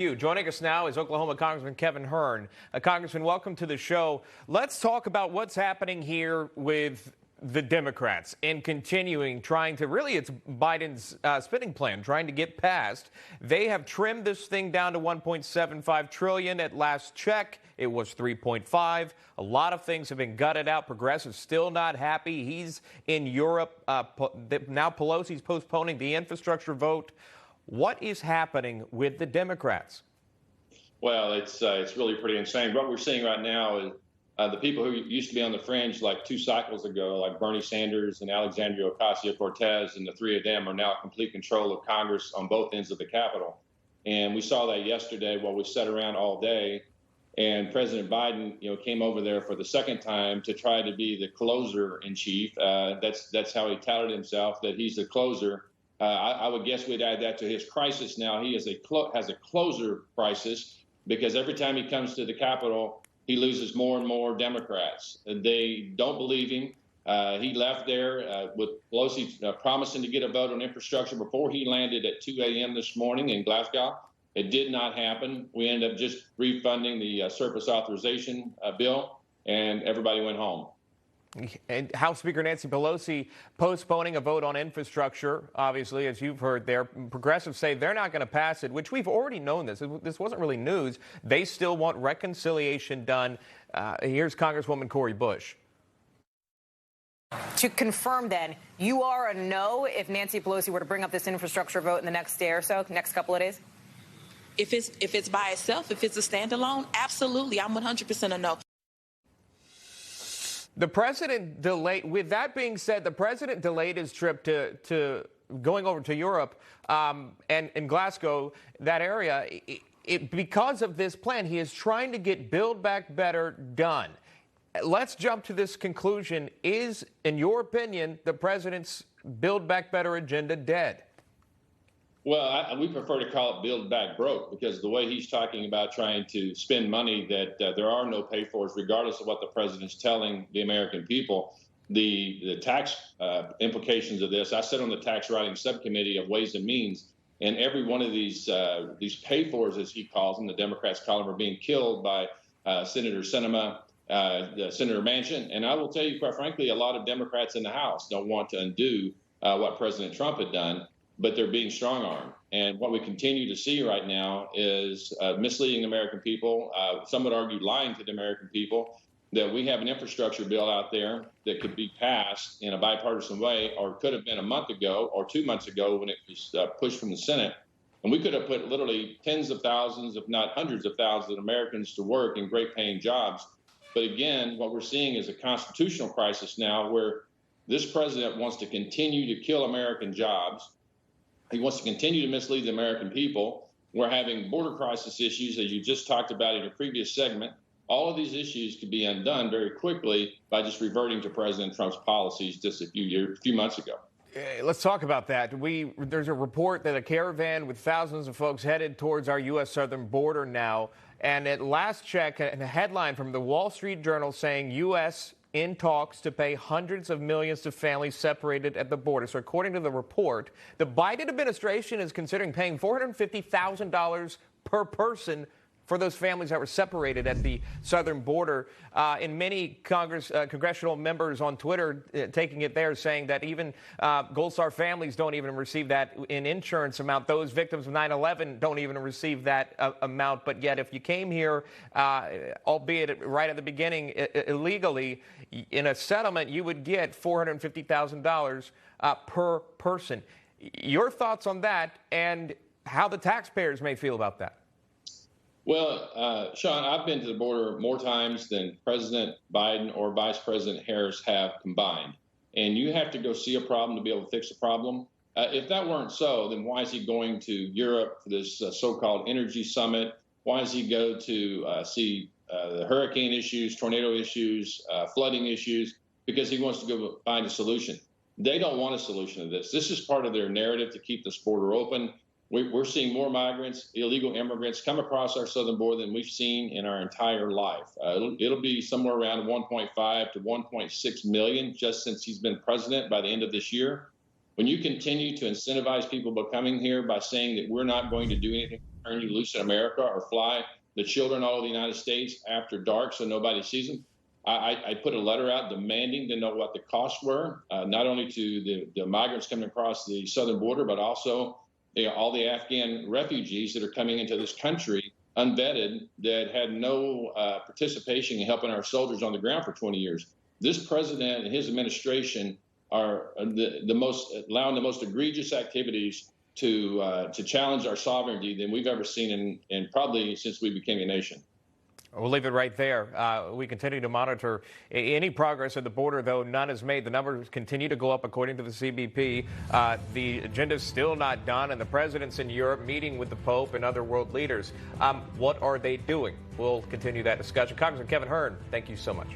Joining us now is Oklahoma Congressman Kevin Hern. Congressman, welcome to the show. Let's talk about what's happening here with the Democrats and continuing trying to it's Biden's spending plan, trying to get passed. They have trimmed this thing down to $1.75 trillion. At last check, it was 3.5. A lot of things have been gutted out. Progressive's still not happy. He's in Europe. Now Pelosi's postponing the infrastructure vote. What is happening with the Democrats? Well, it's really pretty insane. What we're seeing right now is the people who used to be on the fringe like 2 cycles ago, like Bernie Sanders and Alexandria Ocasio-Cortez, and the 3 of them are now in complete control of Congress on both ends of the Capitol. And we saw that yesterday while we sat around all day. And President Biden, came over there for the second time to try to be the closer in chief. That's how he touted himself, that he's the closer. I would guess we'd add that to his crisis now. He has a closer crisis because every time he comes to the Capitol, he loses more and more Democrats. They don't believe him. He left there with Pelosi promising to get a vote on infrastructure before he landed at 2 a.m. this morning in Glasgow. It did not happen. We ended up just refunding the surplus authorization bill, and everybody went home. And House Speaker Nancy Pelosi postponing a vote on infrastructure, obviously, as you've heard there. Progressives say they're not going to pass it, which we've already known this. This wasn't really news. They still want reconciliation done. Here's Congresswoman Cori Bush. To confirm, then, you are a no if Nancy Pelosi were to bring up this infrastructure vote in the next day or so, next couple of days? If it's by itself, if it's a standalone, absolutely. I'm 100% a no. The president delayed. With that being said, the president delayed his trip to going over to Europe and in Glasgow, that area, because of this plan. He is trying to get Build Back Better done. Let's jump to this conclusion. Is, in your opinion, the president's Build Back Better agenda dead? Well, we prefer to call it Build Back Broke, because the way he's talking about trying to spend money that there are no pay-fors, regardless of what the president's telling the American people, the tax implications of this. I sit on the tax writing subcommittee of Ways and Means, and every one of these pay-fors, as he calls them, the Democrats call them, are being killed by Senator Sinema, Senator Manchin. And I will tell you, quite frankly, a lot of Democrats in the House don't want to undo what President Trump had done, but they're being strong-armed. And what we continue to see right now is misleading the American people. Some would argue lying to the American people, that we have an infrastructure bill out there that could be passed in a bipartisan way, or could have been a month ago or 2 months ago when it was pushed from the Senate. And we could have put literally tens of thousands, if not hundreds of thousands of Americans to work in great-paying jobs. But again, what we're seeing is a constitutional crisis now, where this president wants to continue to kill American jobs. He wants to continue to mislead the American people. We're having border crisis issues, as you just talked about in your previous segment. All of these issues could be undone very quickly by just reverting to President Trump's policies just a few months ago. Let's talk about that. There's a report that a caravan with thousands of folks headed towards our U.S. southern border now. And at last check, a headline from the Wall Street Journal saying U.S. in talks to pay hundreds of millions to families separated at the border. So according to the report, the Biden administration is considering paying $450,000 per person for those families that were separated at the southern border. And many congressional members on Twitter taking it there, saying that even Gold Star families don't even receive that in insurance amount. Those victims of 9/11 don't even receive that amount. But yet, if you came here, albeit right at the beginning illegally, in a settlement, you would get $450,000 per person. Your thoughts on that, and how the taxpayers may feel about that? Well, Sean, I've been to the border more times than President Biden or Vice President Harris have combined. And you have to go see a problem to be able to fix a problem. If that weren't so, then why is he going to Europe for this so-called energy summit? Why does he go to see the hurricane issues, tornado issues, flooding issues? Because he wants to go find a solution. They don't want a solution to this. This is part of their narrative to keep this border open. We're seeing more migrants, illegal immigrants, come across our southern border than we've seen in our entire life. It'll be somewhere around 1.5 to 1.6 million just since he's been president by the end of this year. When you continue to incentivize people coming here by saying that we're not going to do anything turn you loose in America or fly the children all over the United States after dark so nobody sees them. I put a letter out demanding to know what the costs were, not only to the migrants coming across the southern border, but also all the Afghan refugees that are coming into this country unvetted that had no participation in helping our soldiers on the ground for 20 years. This president and his administration are allowing the most egregious activities to challenge our sovereignty than we've ever seen in probably since we became a nation. We'll leave it right there. We continue to monitor any progress at the border, though none is made. The numbers continue to go up, according to the CBP. The agenda is still not done, and the president's in Europe meeting with the Pope and other world leaders. What are they doing? We'll continue that discussion. Congressman Kevin Hern, thank you so much.